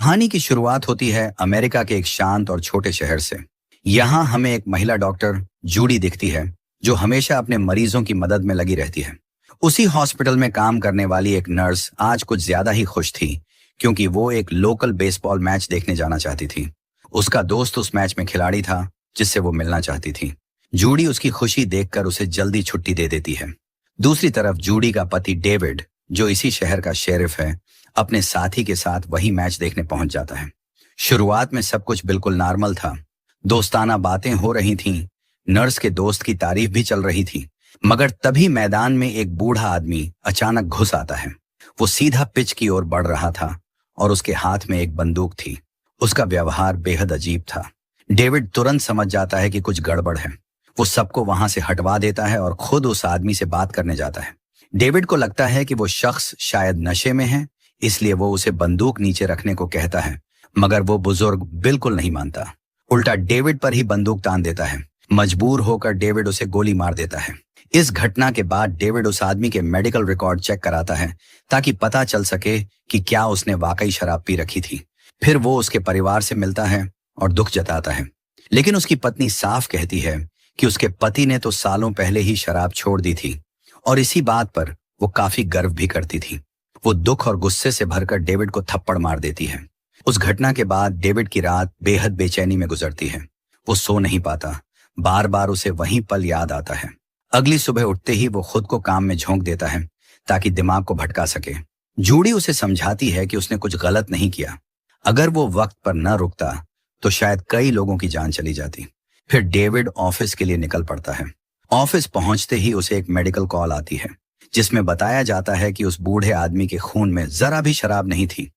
कहानी की शुरुआत होती है अमेरिका के एक शांत और छोटे शहर से। यहाँ हमें एक महिला डॉक्टर जूडी दिखती है, जो हमेशा अपने मरीजों की मदद में लगी रहती है। उसी हॉस्पिटल में काम करने वाली एक नर्स आज कुछ ज्यादा ही खुश थी, क्योंकि वो एक लोकल बेसबॉल मैच देखने जाना चाहती थी। उसका दोस्त उस मैच में खिलाड़ी था, जिससे वो मिलना चाहती थी। जूडी उसकी खुशी देखकर उसे जल्दी छुट्टी दे देती है। दूसरी तरफ जूडी का पति डेविड, जो इसी शहर का शेरिफ है, अपने साथी के साथ वही मैच देखने पहुंच जाता है। शुरुआत में सब कुछ बिल्कुल नॉर्मल था। दोस्ताना बातें हो रही थीं, नर्स के दोस्त की तारीफ भी चल रही थी। मगर तभी मैदान में एक बूढ़ा आदमी अचानक घुस आता है। वो सीधा पिच की ओर बढ़ रहा था और उसके हाथ में एक बंदूक थी। उसका व्यवहार बेहद अजीब था। डेविड तुरंत समझ जाता है कि कुछ गड़बड़ है। वो सबको वहां से हटवा देता है और खुद उस आदमी से बात करने जाता है। डेविड को लगता है कि वो शख्स शायद नशे में है, इसलिए वो उसे बंदूक नीचे रखने को कहता है, मगर वो बुजुर्ग बिल्कुल नहीं मानता। उल्टा डेविड पर ही बंदूक तान देता है। मजबूर होकर डेविड उसे गोली मार देता है। इस घटना के बाद डेविड उस आदमी के मेडिकल रिकॉर्ड चेक कराता है, ताकि पता चल सके कि क्या उसने वाकई शराब पी रखी थी। फिर वो उसके परिवार से मिलता है और दुख जताता है। लेकिन उसकी पत्नी साफ कहती है कि उसके पति ने तो सालों पहले ही शराब छोड़ दी थी, और इसी बात पर वो काफी गर्व भी करती थी। वो दुख और गुस्से से भरकर डेविड को थप्पड़ मार देती है। उस घटना के बाद डेविड की रात बेहद बेचैनी में गुजरती है। वो सो नहीं पाता। बार बार उसे वही पल याद आता है। अगली सुबह उठते ही वो खुद को काम में झोंक देता है, ताकि दिमाग को भटका सके। जूडी उसे समझाती है कि उसने कुछ गलत नहीं किया। अगर वो वक्त पर न रुकता तो शायद कई लोगों की जान चली जाती। फिर डेविड ऑफिस के लिए निकल पड़ता है। ऑफिस पहुंचते ही उसे एक मेडिकल कॉल आती है, जिसमें बताया जाता है कि उस बूढ़े आदमी के खून में जरा भी शराब नहीं थी,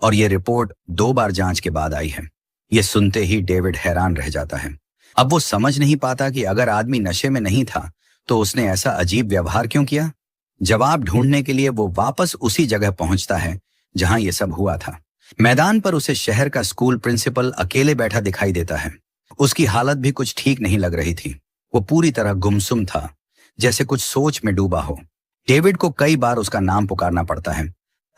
और ये रिपोर्ट 2 बार जांच के बाद आई है। ये सुनते ही डेविड हैरान रह जाता है। अब वो समझ नहीं पाता कि अगर आदमी नशे में नहीं था तो उसने ऐसा अजीब व्यवहार क्यों किया। जवाब ढूंढने के लिए वो वापस उसी जगह पहुंचता है जहां ये सब हुआ था। मैदान पर उसे शहर का स्कूल प्रिंसिपल अकेले बैठा दिखाई देता है। उसकी हालत भी कुछ ठीक नहीं लग रही थी। वो पूरी तरह गुमसुम था, जैसे कुछ सोच में डूबा हो। डेविड को कई बार उसका नाम पुकारना पड़ता है,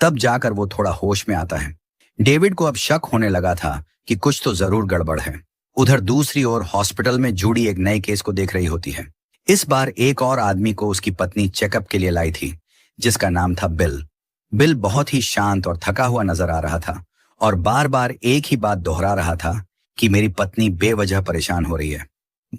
तब जाकर वो थोड़ा होश में आता है। डेविड को अब शक होने लगा था कि कुछ तो जरूर गड़बड़ है। उधर दूसरी ओर हॉस्पिटल में जूडी एक नए केस को देख रही होती है। इस बार एक और आदमी को उसकी पत्नी चेकअप के लिए लाई थी, जिसका नाम था बिल। बिल बहुत ही शांत और थका हुआ नजर आ रहा था, और बार बार एक ही बात दोहरा रहा था कि मेरी पत्नी बेवजह परेशान हो रही है,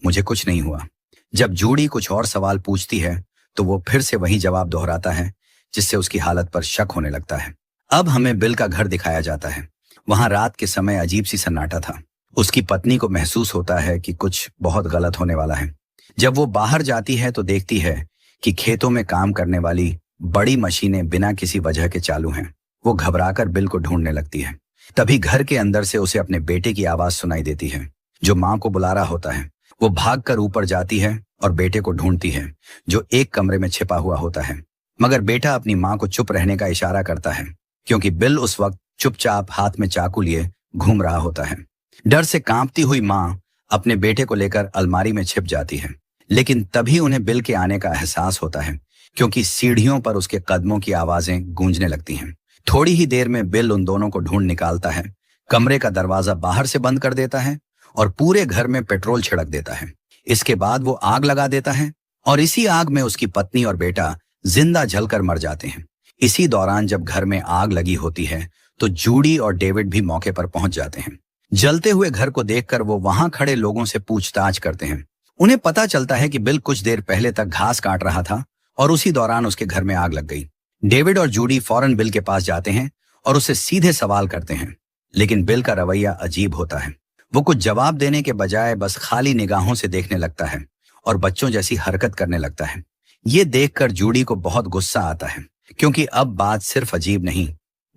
मुझे कुछ नहीं हुआ। जब जूडी कुछ और सवाल पूछती है तो वो फिर से वही जवाब दोहराता है, जिससे उसकी हालत पर शक होने लगता है। अब हमें बिल का घर दिखाया जाता है। वहां रात के समय अजीब सी सन्नाटा था। उसकी पत्नी को महसूस होता है कि कुछ बहुत गलत होने वाला है। जब वो बाहर जाती है तो देखती है कि खेतों में काम करने वाली बड़ी मशीनें बिना किसी वजह के चालू हैं। वो घबराकर बिल को ढूंढने लगती है। तभी घर के अंदर से उसे अपने बेटे की आवाज सुनाई देती है, जो माँ को बुला रहा होता है। वो भागकर ऊपर जाती है और बेटे को ढूंढती है, जो एक कमरे में छिपा हुआ होता है। मगर बेटा अपनी माँ को चुप रहने का इशारा करता है, क्योंकि बिल उस वक्त चुपचाप हाथ में चाकू लिए घूम रहा होता है। डर से कांपती हुई माँ अपने बेटे को लेकर अलमारी में छिप जाती है। लेकिन तभी उन्हें बिल के आने का एहसास होता है, क्योंकि सीढ़ियों पर उसके कदमों की आवाजें गूंजने लगती हैं। थोड़ी ही देर में बिल उन दोनों को ढूंढ निकालता है, कमरे का दरवाजा बाहर से बंद कर देता है और पूरे घर में पेट्रोल छिड़क देता है। इसके बाद वो आग लगा देता है, और इसी आग में उसकी पत्नी और बेटा जिंदा जलकर मर जाते हैं। इसी दौरान जब घर में आग लगी होती है तो जूडी और डेविड भी मौके पर पहुंच जाते हैं। जलते हुए घर को देखकर वो वहां खड़े लोगों से पूछताछ करते हैं। उन्हें पता चलता है कि बिल कुछ देर पहले तक घास काट रहा था और उसी दौरान उसके घर में आग लग गई। डेविड और जूडी फौरन बिल के पास जाते हैं और उससे सीधे सवाल करते हैं, लेकिन बिल का रवैया अजीब होता है। वो कुछ जवाब देने के बजाय बस खाली निगाहों से देखने लगता है और बच्चों जैसी हरकत करने लगता है। ये देखकर जूडी को बहुत गुस्सा आता है, क्योंकि अब बात सिर्फ अजीब नहीं,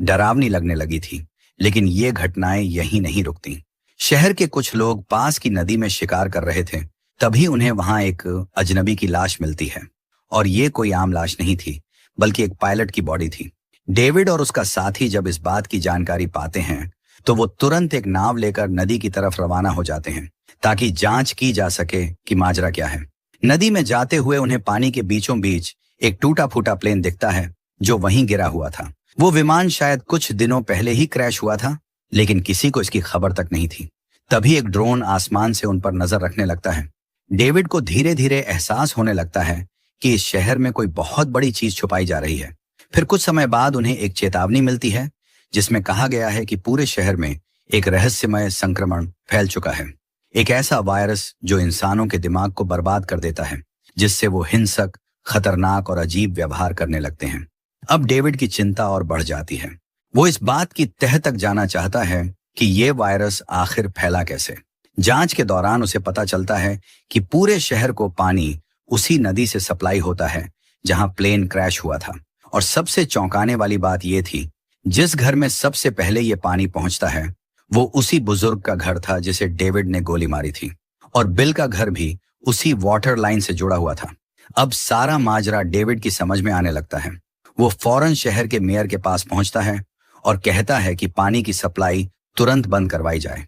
डरावनी लगने लगी थी। लेकिन ये घटनाएं यहीं नहीं रुकती। शहर के कुछ लोग पास की नदी में शिकार कर रहे थे। तभी उन्हें वहां एक अजनबी की लाश मिलती है, और ये कोई आम लाश नहीं थी, बल्कि एक पायलट की बॉडी थी। डेविड और उसका साथी जब इस बात की जानकारी पाते हैं तो वो तुरंत एक नाव लेकर नदी की तरफ रवाना हो जाते हैं, ताकि जांच की जा सके कि माजरा क्या है। नदी में जाते हुए उन्हें पानी के बीचों बीच एक टूटा फूटा प्लेन दिखता है, जो वहीं गिरा हुआ था। वो विमान शायद कुछ दिनों पहले ही क्रैश हुआ था, लेकिन किसी को इसकी खबर तक नहीं थी। तभी एक ड्रोन आसमान से उन पर नजर रखने लगता है। डेविड को धीरे धीरे एहसास होने लगता है कि इस शहर में कोई बहुत बड़ी चीज छुपाई जा रही है। फिर कुछ समय बाद उन्हें एक चेतावनी मिलती है जिसमें कहा गया है कि पूरे शहर में एक रहस्यमय संक्रमण फैल चुका है। एक ऐसा वायरस जो इंसानों के दिमाग को बर्बाद कर देता है, जिससे वो हिंसक, खतरनाक और अजीब व्यवहार करने लगते हैं। अब डेविड की चिंता और बढ़ जाती है। वो इस बात की तह तक जाना चाहता है कि ये वायरस आखिर फैला कैसे। जांच के दौरान उसे पता चलता है कि पूरे शहर को पानी उसी नदी से सप्लाई होता है जहां प्लेन क्रैश हुआ था। और सबसे चौंकाने वाली बात यह थी, जिस घर में सबसे पहले ये पानी पहुंचता है वो उसी बुजुर्ग का घर था जिसे डेविड ने गोली मारी थी। और बिल का घर भी उसी वाटर लाइन से जुड़ा हुआ था। अब सारा माजरा डेविड की समझ में आने लगता है। वो फौरन शहर के मेयर के पास पहुंचता है और कहता है कि पानी की सप्लाई तुरंत बंद करवाई जाए।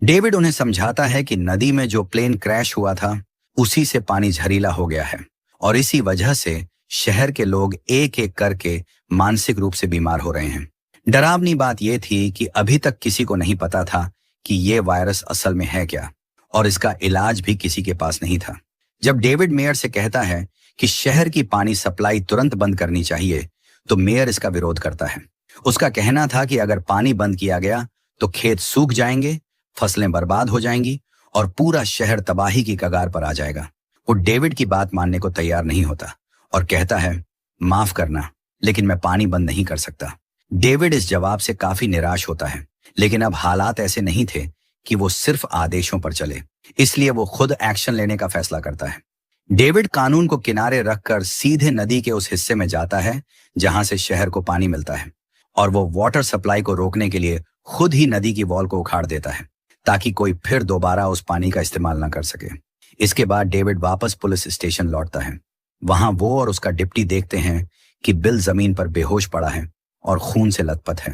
डेविड उन्हें समझाता है कि नदी में जो प्लेन क्रैश हुआ था उसी से पानी जहरीला हो गया है और इसी वजह से शहर के लोग एक एक करके मानसिक रूप से बीमार हो रहे हैं। डरावनी बात यह थी कि अभी तक किसी को नहीं पता था कि यह वायरस असल में है क्या, और इसका इलाज भी किसी के पास नहीं था। जब डेविड मेयर से कहता है कि शहर की पानी सप्लाई तुरंत बंद करनी चाहिए, तो मेयर इसका विरोध करता है। उसका कहना था कि अगर पानी बंद किया गया तो खेत सूख जाएंगे, फसलें बर्बाद हो जाएंगी और पूरा शहर तबाही की कगार पर आ जाएगा। वो डेविड की बात मानने को तैयार नहीं होता और कहता है, माफ करना, लेकिन मैं पानी बंद नहीं कर सकता। डेविड इस जवाब से काफी निराश होता है, लेकिन अब हालात ऐसे नहीं थे कि वो सिर्फ आदेशों पर चले, इसलिए वो खुद एक्शन लेने का फैसला करता है। डेविड कानून को किनारे रखकर सीधे नदी के उस हिस्से में जाता है जहां से शहर को पानी मिलता है, और वो वाटर सप्लाई को रोकने के लिए खुद ही नदी की वॉल को उखाड़ देता है ताकि कोई फिर दोबारा उस पानी का इस्तेमाल न कर सके। इसके बाद डेविड वापस पुलिस स्टेशन लौटता है। वहां वो और उसका डिप्टी देखते हैं कि बिल जमीन पर बेहोश पड़ा है और खून से लथपथ है।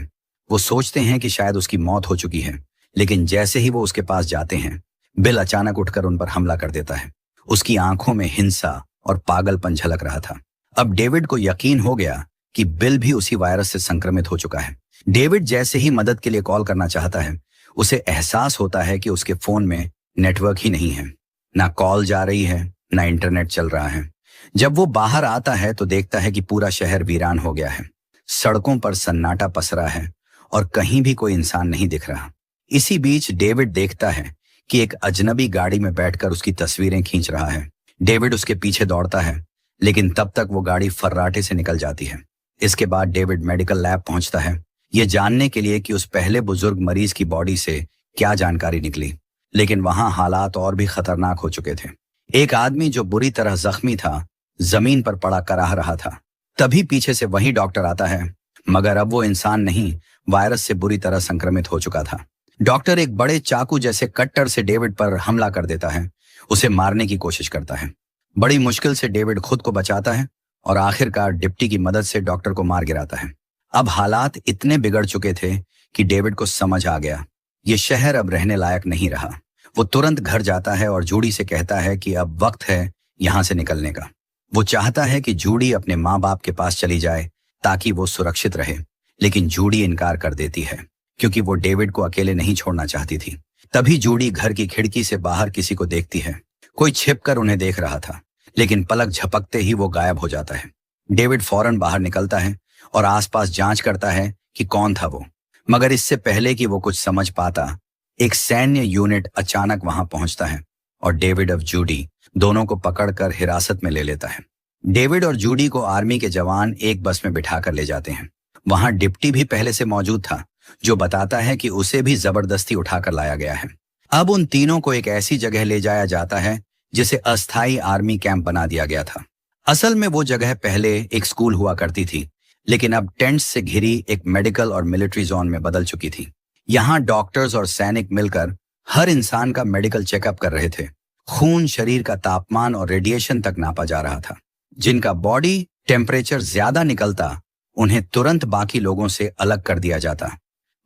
वो सोचते हैं कि शायद उसकी मौत हो चुकी है, लेकिन जैसे ही वो उसके पास जाते हैं, बिल अचानक उठकर उन पर हमला कर देता है। उसकी आंखों में हिंसा और पागलपन झलक रहा था। अब डेविड को यकीन हो गया कि बिल भी उसी वायरस से संक्रमित हो चुका है। डेविड जैसे ही मदद के लिए कॉल करना चाहता है, उसे एहसास होता है कि उसके फोन में नेटवर्क ही नहीं है। ना कॉल जा रही है, ना इंटरनेट चल रहा है। जब वो बाहर आता है तो देखता है कि पूरा शहर वीरान हो गया है। सड़कों पर सन्नाटा पसरा है और कहीं भी कोई इंसान नहीं दिख रहा। इसी बीच डेविड देखता है कि एक अजनबी गाड़ी में बैठकर उसकी तस्वीरें खींच रहा है। डेविड उसके पीछे दौड़ता है, लेकिन तब तक वो गाड़ी फर्राटे से निकल जाती है। इसके बाद डेविड मेडिकल लैब पहुंचता है, ये जानने के लिए कि उस पहले बुजुर्ग मरीज की बॉडी से क्या जानकारी निकली, लेकिन वहां हालात और भी खतरनाक हो चुके थे। एक आदमी जो बुरी तरह जख्मी था जमीन पर पड़ा कराह रहा था। तभी पीछे से वही डॉक्टर आता है, मगर अब वो इंसान नहीं, वायरस से बुरी तरह संक्रमित हो चुका था। डॉक्टर एक बड़े चाकू जैसे कट्टर से डेविड पर हमला कर देता है, उसे मारने की कोशिश करता है। बड़ी मुश्किल से डेविड खुद को बचाता है और आखिरकार डिप्टी की मदद से डॉक्टर को मार गिराता है। अब हालात इतने बिगड़ चुके थे कि डेविड को समझ आ गया, ये शहर अब रहने लायक नहीं रहा। वो तुरंत घर जाता है और जूडी से कहता है कि अब वक्त है यहां से निकलने का। वो चाहता है कि जूडी अपने माँ बाप के पास चली जाए ताकि वो सुरक्षित रहे, लेकिन जूडी इनकार कर देती है क्योंकि वो डेविड को अकेले नहीं छोड़ना चाहती थी। तभी जूडी घर की खिड़की से बाहर किसी को देखती है। कोई छिपकर उन्हें देख रहा था, लेकिन पलक झपकते ही वो गायब हो जाता है। डेविड फौरन बाहर निकलता है और आसपास जांच करता है कि कौन था वो, मगर इससे पहले कि वो कुछ समझ पाता, एक सैन्य यूनिट अचानक वहां पहुंचता है और डेविड और जूडी दोनों को पकड़कर हिरासत में ले लेता है। डेविड और जूडी को आर्मी के जवान एक बस में बिठाकर ले जाते हैं। वहां डिप्टी भी पहले से मौजूद था, जो बताता है कि उसे भी जबरदस्ती उठाकर लाया गया है। अब उन तीनों को एक ऐसी जगह ले जाया जाता है जिसे अस्थायी आर्मी कैंप बना दिया गया था। असल में वो जगह पहले एक स्कूल हुआ करती थी, लेकिन अब टेंट्स से घिरी एक मेडिकल और मिलिट्री जोन में बदल चुकी थी। यहाँ डॉक्टर्स और सैनिक मिलकर हर इंसान का मेडिकल चेकअप कर रहे थे। खून, शरीर का तापमान और रेडिएशन तक नापा जा रहा था। जिनका बॉडी टेम्परेचर ज्यादा निकलता, उन्हें तुरंत बाकी लोगों से अलग कर दिया जाता,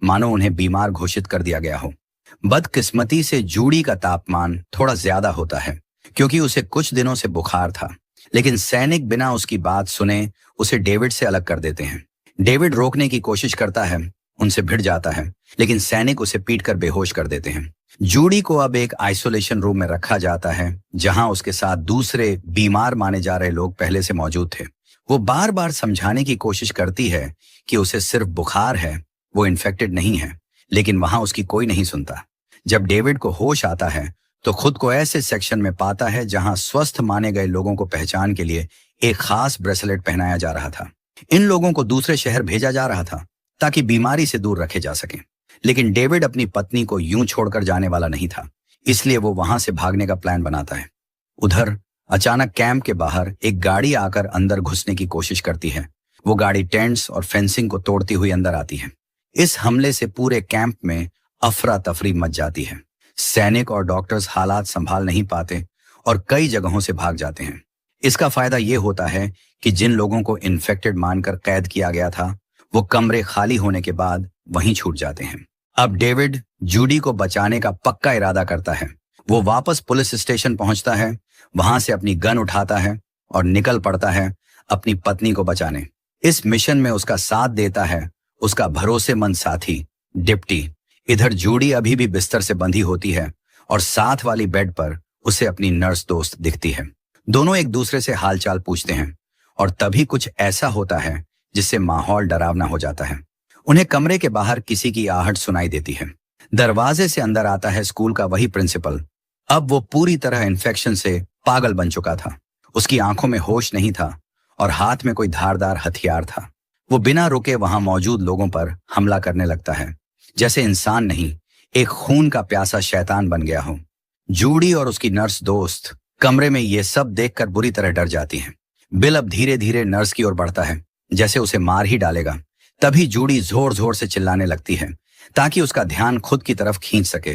मानो उन्हें बीमार घोषित कर दिया गया हो। बदकिस्मती से जूडी का तापमान थोड़ा ज्यादा होता है क्योंकि उसे कुछ दिनों से बुखार था, लेकिन सैनिक बिना उसकी बात सुने उसे डेविड से अलग कर देते हैं। डेविड रोकने की कोशिश करता है, उनसे भिड़ जाता है, लेकिन सैनिक उसे पीटकर बेहोश कर देते हैं। जूडी को अब एक आइसोलेशन रूम में रखा जाता है, जहां उसके साथ दूसरे बीमार माने जा रहे लोग पहले से मौजूद थे। वो बार बार समझाने की कोशिश करती है कि उसे सिर्फ बुखार है, वो इन्फेक्टेड नहीं है, लेकिन वहां उसकी कोई नहीं सुनता। जब डेविड को होश आता है तो खुद को ऐसे सेक्शन में पाता है जहां स्वस्थ माने गए लोगों को पहचान के लिए एक खास ब्रेसलेट पहनाया जा रहा था। इन लोगों को दूसरे शहर भेजा जा रहा था ताकि बीमारी से दूर रखे जा सके, लेकिन डेविड अपनी पत्नी को यूं छोड़कर जाने वाला नहीं था, इसलिए वो वहां से भागने का प्लान बनाता है। उधर अचानक कैंप के बाहर एक गाड़ी आकर अंदर घुसने की कोशिश करती है। वो गाड़ी टेंट्स और फेंसिंग को तोड़ती हुई अंदर आती है। इस हमले से पूरे कैंप में अफरा तफरी मच जाती है। सैनिक और डॉक्टर्स हालात संभाल नहीं पाते और कई जगहों से भाग जाते हैं। इसका फायदा ये होता है कि जिन लोगों को इन्फेक्टेड मानकर कैद किया गया था, वो कमरे खाली होने के बाद वहीं छूट जाते हैं। अब डेविड जूडी को बचाने का पक्का इरादा करता है। वो वापस पुलिस स्टेशन पहुंचता है, वहां से अपनी गन उठाता है और निकल पड़ता है अपनी पत्नी को बचाने। इस मिशन में उसका साथ देता है उसका भरोसेमंद साथी डिप्टी। इधर जूडी अभी भी बिस्तर से बंधी होती है और साथ वाली बेड पर उसे अपनी नर्स दोस्त दिखती है। दोनों एक दूसरे से हालचाल पूछते हैं और तभी कुछ ऐसा होता है जिससे माहौल डरावना हो जाता है। उन्हें कमरे के बाहर किसी की आहट सुनाई देती है। दरवाजे से अंदर आता है स्कूल का वही प्रिंसिपल। अब वो पूरी तरह इन्फेक्शन से पागल बन चुका था। उसकी आंखों में होश नहीं था और हाथ में कोई धारदार हथियार था। वो बिना रुके वहां मौजूद लोगों पर हमला करने लगता है, जैसे इंसान नहीं, एक खून का प्यासा शैतान बन गया हो। जूडी और उसकी नर्स दोस्त कमरे में ये सब देखकर बुरी तरह डर जाती हैं। बिल अब धीरे धीरे नर्स की ओर बढ़ता है, जैसे उसे मार ही डालेगा। तभी जूडी जोर जोर से चिल्लाने लगती है ताकि उसका ध्यान खुद की तरफ खींच सके।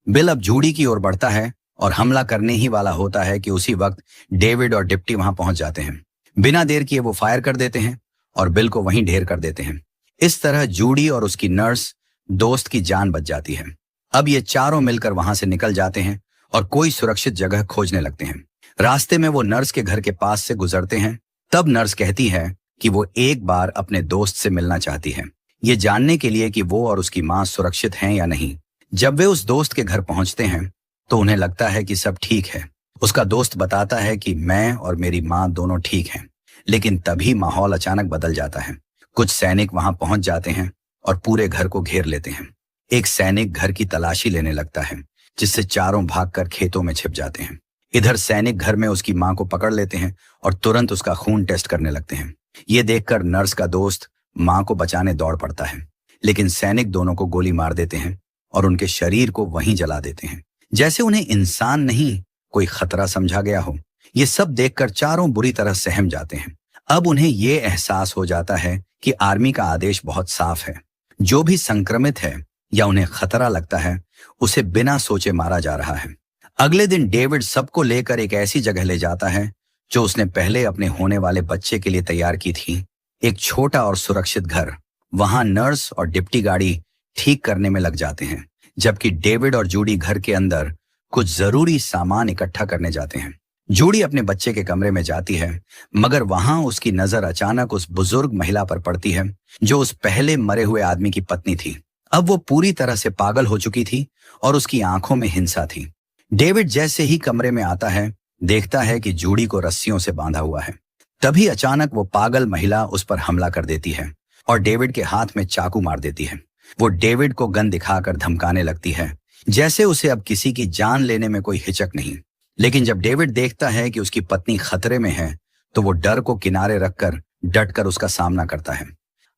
बिल अब जूडी की ओर बढ़ता है और हमला करने ही वाला होता है कि उसी वक्त डेविड और डिप्टी वहां पहुंच जाते हैं। बिना देर किए वो फायर कर देते हैं और बिल को वहीं ढेर कर देते हैं। इस तरह जूडी और उसकी नर्स दोस्त की जान बच जाती है। अब ये चारों मिलकर वहां से निकल जाते हैं और कोई सुरक्षित जगह खोजने लगते हैं। रास्ते में वो नर्स के घर के पास से गुजरते हैं। तब नर्स कहती है कि वो एक बार अपने दोस्त से मिलना चाहती है, ये जानने के लिए कि वो और उसकी मां सुरक्षित हैं या नहीं। जब वे उस दोस्त के घर पहुंचते हैं तो उन्हें लगता है कि सब ठीक है। उसका दोस्त बताता है कि मैं और मेरी मां दोनों ठीक हैं। लेकिन तभी माहौल अचानक बदल जाता है। कुछ सैनिक वहां पहुंच जाते हैं और पूरे घर को घेर लेते हैं। एक सैनिक घर की तलाशी लेने लगता है, जिससे चारों भागकर खेतों में छिप जाते हैं। इधर सैनिक घर में उसकी मां को पकड़ लेते हैं और तुरंत उसका खून टेस्ट करने लगते हैं। ये देखकर नर्स का दोस्त मां को बचाने दौड़ पड़ता है, लेकिन सैनिक दोनों को गोली मार देते हैं और उनके शरीर को वहीं जला देते हैं, जैसे उन्हें इंसान नहीं कोई खतरा समझा गया हो। ये सब देखकर चारों बुरी तरह सहम जाते हैं। अब उन्हें ये एहसास हो जाता है कि आर्मी का आदेश बहुत साफ है, जो भी संक्रमित है या उन्हें खतरा लगता है उसे बिना सोचे मारा जा रहा है। अगले दिन डेविड सबको लेकर एक ऐसी जगह ले जाता है जो उसने पहले अपने होने वाले बच्चे के लिए तैयार की थी, एक छोटा और सुरक्षित घर। वहां नर्स और डिप्टी गाड़ी ठीक करने में लग जाते हैं, जबकि डेविड और जूडी घर के अंदर कुछ जरूरी सामान इकट्ठा करने जाते हैं। जूडी अपने बच्चे के कमरे में जाती है, मगर वहां उसकी नजर अचानक उस बुजुर्ग महिला पर पड़ती है जो उस पहले मरे हुए आदमी की पत्नी थी। अब वो पूरी तरह से पागल हो चुकी थी और उसकी आंखों में हिंसा थी। डेविड जैसे ही कमरे में आता है, देखता है कि जूडी को रस्सियों से बांधा हुआ है। तभी अचानक वो पागल महिला उस पर हमला कर देती है और डेविड के हाथ में चाकू मार देती है। वो डेविड को गन दिखाकर धमकाने लगती है, जैसे उसे अब किसी की जान लेने में कोई हिचक नहीं। लेकिन जब डेविड देखता है कि उसकी पत्नी खतरे में है, तो वो डर को किनारे रखकर डटकर उसका सामना करता है।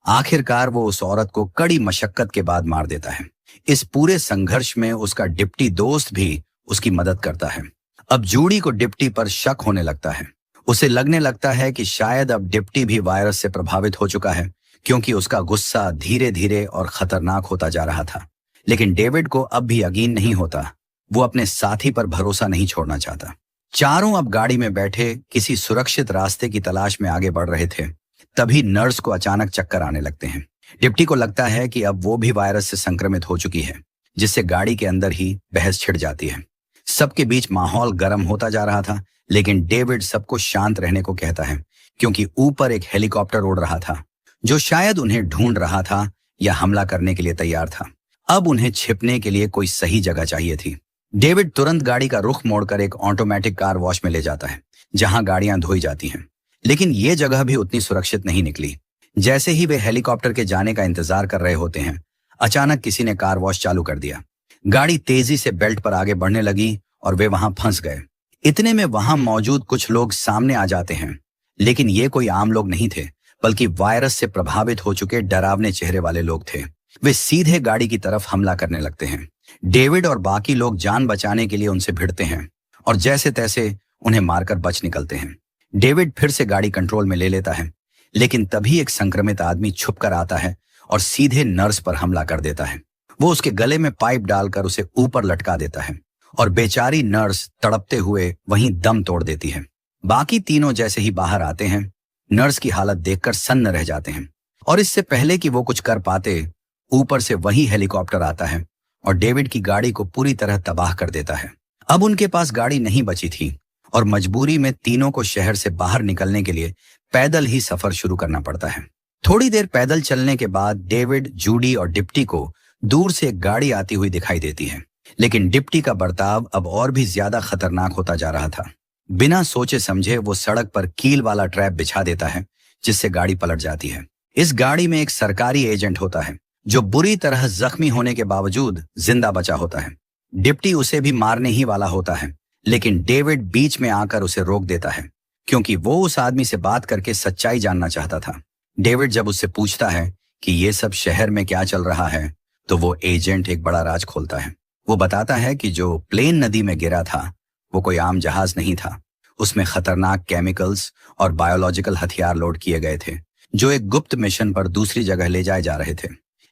आखिरकार वो उस औरत को कड़ी मशक्कत के बाद मार देता है। इस पूरे संघर्ष में उसका डिप्टी दोस्त भी उसकी मदद करता है। अब जूडी को डिप्टी पर शक होने लगता है। उसे लगने लगता है कि शायद अब डिप्टी भी वायरस से प्रभावित हो चुका है, क्योंकि उसका गुस्सा धीरे धीरे और खतरनाक होता जा रहा था। लेकिन डेविड को अब भी यकीन नहीं होता। वो अपने साथी पर भरोसा नहीं छोड़ना चाहता। चारों अब गाड़ी में बैठे किसी सुरक्षित रास्ते की तलाश में आगे बढ़ रहे थे। तभी नर्स को अचानक चक्कर आने लगते हैं। डिप्टी को लगता है कि अब वो भी वायरस से संक्रमित हो चुकी है, जिससे गाड़ी के अंदर ही बहस छिड़ जाती है। सबके बीच माहौल गर्म होता जा रहा था, लेकिन डेविड सबको शांत रहने को कहता है, क्योंकि ऊपर एक हेलीकॉप्टर उड़ रहा था जो शायद उन्हें ढूंढ रहा था या हमला करने के लिए तैयार था। अब उन्हें छिपने के लिए कोई सही जगह चाहिए थी। डेविड तुरंत गाड़ी का रुख मोड़कर एक ऑटोमेटिक कार वॉश में ले जाता है, जहां गाड़ियां धोई जाती हैं। लेकिन ये जगह भी उतनी सुरक्षित नहीं निकली। जैसे ही वे हेलीकॉप्टर के जाने का इंतजार कर रहे होते हैं, अचानक किसी ने कार वॉश चालू कर दिया। गाड़ी तेजी से बेल्ट पर आगे बढ़ने लगी और वे वहां फंस गए। इतने में वहां मौजूद कुछ लोग सामने आ जाते हैं, लेकिन ये कोई आम लोग नहीं थे, बल्कि वायरस से प्रभावित हो चुके डरावने चेहरे वाले लोग थे। वे सीधे गाड़ी की तरफ हमला करने लगते हैं। डेविड और बाकी लोग जान बचाने के लिए उनसे भिड़ते हैं और जैसे तैसे उन्हें मारकर बच निकलते हैं। डेविड फिर से गाड़ी कंट्रोल में ले लेता है, लेकिन तभी एक संक्रमित आदमी छुप कर आता है और सीधे नर्स पर हमला कर देता है। वो उसके गले में पाइप डालकर उसे ऊपर लटका देता है और बेचारी नर्स तड़पते हुए वहीं दम तोड़ देती है। बाकी तीनों जैसे ही बाहर आते हैं, नर्स की हालत देखकर सन्न रह जाते हैं और इससे पहले कि वो कुछ कर पाते, ऊपर से वही हेलीकॉप्टर आता है और डेविड की गाड़ी को पूरी तरह तबाह कर देता है। अब उनके पास गाड़ी नहीं बची थी और मजबूरी में तीनों को शहर से बाहर निकलने के लिए पैदल ही सफर शुरू करना पड़ता है। थोड़ी देर पैदल चलने के बाद डेविड, जूडी और डिप्टी को दूर से एक गाड़ी आती हुई दिखाई देती है, लेकिन डिप्टी का बर्ताव अब और भी ज्यादा खतरनाक होता जा रहा था। बिना सोचे समझे वो सड़क पर कील वाला ट्रैप बिछा देता है, जिससे गाड़ी पलट जाती है। इस गाड़ी में एक सरकारी एजेंट होता है, जो बुरी तरह जख्मी होने के बावजूद जिंदा बचा होता है। डिप्टी उसे भी मारने ही वाला होता है, लेकिन डेविड बीच में आकर उसे रोक देता है, क्योंकि वो उस आदमी से बात करके सच्चाई जानना चाहता था। डेविड जब उससे पूछता है कि ये सब शहर में क्या चल रहा है, तो वो एजेंट एक बड़ा राज खोलता है। वो बताता है कि जो प्लेन नदी में गिरा था, वो कोई आम जहाज नहीं था। उसमें खतरनाक केमिकल्स और बायोलॉजिकल हथियार लोड किए गए थे, जो एक गुप्त मिशन पर दूसरी जगह ले जाए जा रहे थे।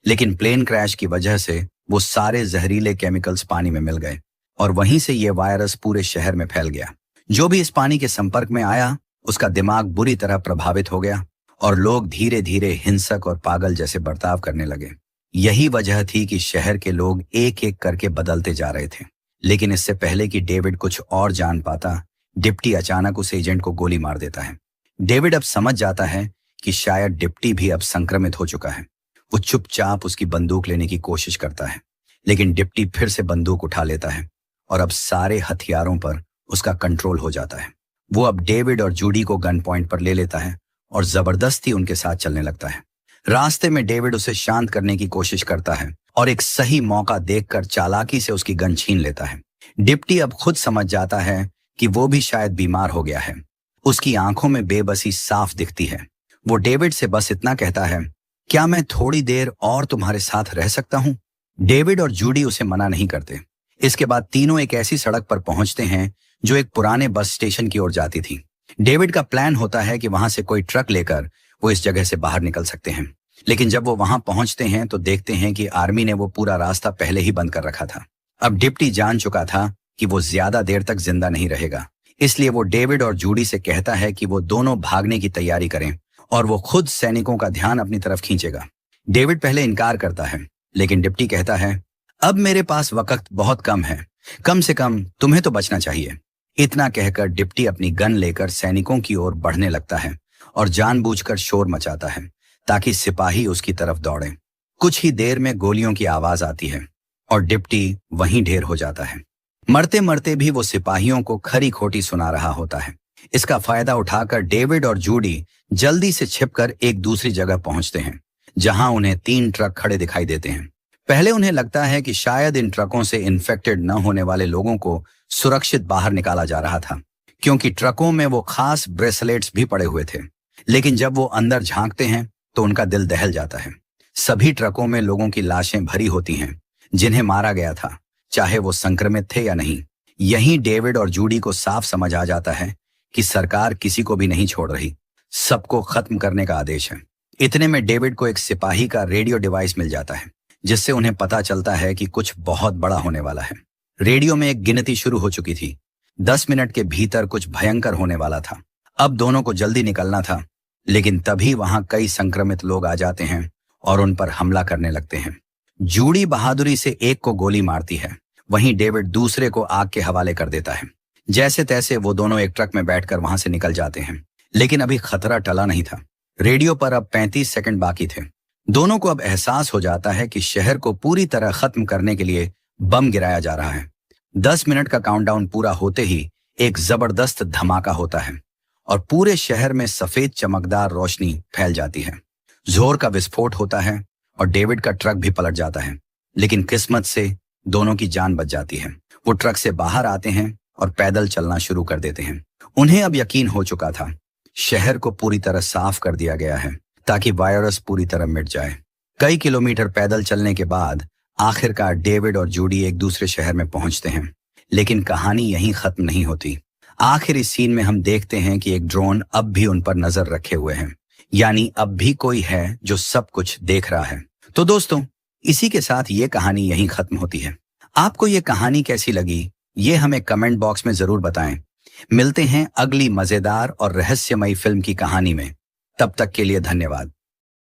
लेकिन प्लेन क्रैश की वजह से वो सारे जहरीले केमिकल्स पानी में मिल गए और वहीं से ये वायरस पूरे शहर में फैल गया। जो भी इस पानी के संपर्क में आया, उसका दिमाग बुरी तरह प्रभावित हो गया और लोग धीरे धीरे हिंसक और पागल जैसे बर्ताव करने लगे। यही वजह थी कि शहर के लोग एक एक करके बदलते जा रहे थे। लेकिन इससे पहले कि डेविड कुछ और जान पाता, डिप्टी अचानक उस एजेंट को गोली मार देता है। डेविड अब समझ जाता है कि शायद डिप्टी भी अब संक्रमित हो चुका है। वो चुपचाप उसकी बंदूक लेने की कोशिश करता है, लेकिन डिप्टी फिर से बंदूक उठा लेता है और अब सारे हथियारों पर उसका कंट्रोल हो जाता है। वो अब डेविड और जूडी को गन पॉइंट पर ले लेता है और जबरदस्ती उनके साथ चलने लगता है। रास्ते में डेविड उसे शांत करने की कोशिश करता है और एक सही मौका देखकर चालाकी से उसकी गन छीन लेता है। डिप्टी अब खुद समझ जाता है कि वो भी शायद बीमार हो गया है। उसकी आंखों में बेबसी साफ दिखती है। वो डेविड से बस इतना कहता है, क्या मैं थोड़ी देर और तुम्हारे साथ रह सकता हूं? डेविड और जूडी उसे मना नहीं करते। इसके बाद तीनों एक ऐसी सड़क पर पहुंचते हैं जो एक पुराने बस स्टेशन की ओर जाती थी। डेविड का प्लान होता है कि वहां से कोई ट्रक लेकर वो इस जगह से बाहर निकल सकते हैं। लेकिन जब वो वहां पहुंचते हैं तो देखते हैं कि आर्मी ने वो पूरा रास्ता पहले ही बंद कर रखा था। अब डिप्टी जान चुका था कि वो ज्यादा देर तक जिंदा नहीं रहेगा, इसलिए वो डेविड और जूडी से कहता है कि वो दोनों भागने की तैयारी करें और वो खुद सैनिकों का ध्यान अपनी तरफ खींचेगा। डेविड पहले इनकार करता है, लेकिन डिप्टी कहता है, अब मेरे पास वक्त बहुत कम है, कम से कम तुम्हें तो बचना चाहिए। इतना कहकर डिप्टी अपनी गन लेकर सैनिकों की ओर बढ़ने लगता है और जानबूझकर शोर मचाता है ताकि सिपाही उसकी तरफ दौड़े। कुछ ही देर में गोलियों की आवाज आती है और डिप्टी वहीं ढेर हो जाता है। मरते मरते भी वो सिपाहियों को खरी खोटी सुना रहा होता है। इसका फायदा उठाकर डेविड और जूडी जल्दी से छिपकर एक दूसरी जगह पहुंचते हैं, जहां उन्हें 3 ट्रक खड़े दिखाई देते हैं। पहले उन्हें लगता है कि शायद इन ट्रकों से इन्फेक्टेड न होने वाले लोगों को सुरक्षित बाहर निकाला जा रहा था, क्योंकि ट्रकों में वो खास ब्रेसलेट्स भी पड़े हुए थे। लेकिन जब वो अंदर झांकते हैं तो उनका दिल दहल जाता है। सभी ट्रकों में लोगों की लाशें भरी होती हैं, जिन्हें मारा गया था, चाहे वो संक्रमित थे या नहीं। यहीं डेविड और जूडी को साफ समझ आ जाता है कि सरकार किसी को भी नहीं छोड़ रही, सबको खत्म करने का आदेश है। इतने में डेविड को एक सिपाही का रेडियो डिवाइस मिल जाता है, जिससे उन्हें पता चलता है कि कुछ बहुत बड़ा होने वाला है। रेडियो में एक गिनती शुरू हो चुकी थी। 10 मिनट के भीतर कुछ भयंकर होने वाला था। अब दोनों को जल्दी निकलना था, लेकिन तभी वहां कई संक्रमित लोग आ जाते हैं और उन पर हमला करने लगते हैं। जूडी बहादुरी से एक को गोली मारती है, वहीं डेविड दूसरे को आग के हवाले कर देता है। जैसे तैसे वो दोनों एक ट्रक में बैठकर वहां से निकल जाते हैं, लेकिन अभी खतरा टला नहीं था। रेडियो पर अब 35 सेकंड बाकी थे। दोनों को अब एहसास हो जाता है कि शहर को पूरी तरह खत्म करने के लिए बम गिराया जा रहा है। 10 मिनट का काउंटडाउन पूरा होते ही एक जबरदस्त धमाका होता है और पूरे शहर में सफेद चमकदार रोशनी फैल जाती है। जोर का विस्फोट होता है और डेविड का ट्रक भी पलट जाता है, लेकिन किस्मत से दोनों की जान बच जाती है। वो ट्रक से बाहर आते हैं और पैदल चलना शुरू कर देते हैं। उन्हें अब यकीन हो चुका था, शहर को पूरी तरह साफ कर दिया गया है ताकि वायरस पूरी तरह मिट जाए। कई किलोमीटर पैदल चलने के बाद आखिरकार डेविड और जूडी एक दूसरे शहर में पहुंचते हैं, लेकिन कहानी यहीं खत्म नहीं होती। आखिर इस सीन में हम देखते हैं कि एक ड्रोन अब भी उन पर नजर रखे हुए है, यानी अब भी कोई है जो सब कुछ देख रहा है। तो दोस्तों, इसी के साथ ये कहानी यहीं खत्म होती है। आपको ये कहानी कैसी लगी, ये हमें कमेंट बॉक्स में जरूर बताएं। मिलते हैं अगली मजेदार और रहस्यमयी फिल्म की कहानी में। तब तक के लिए धन्यवाद।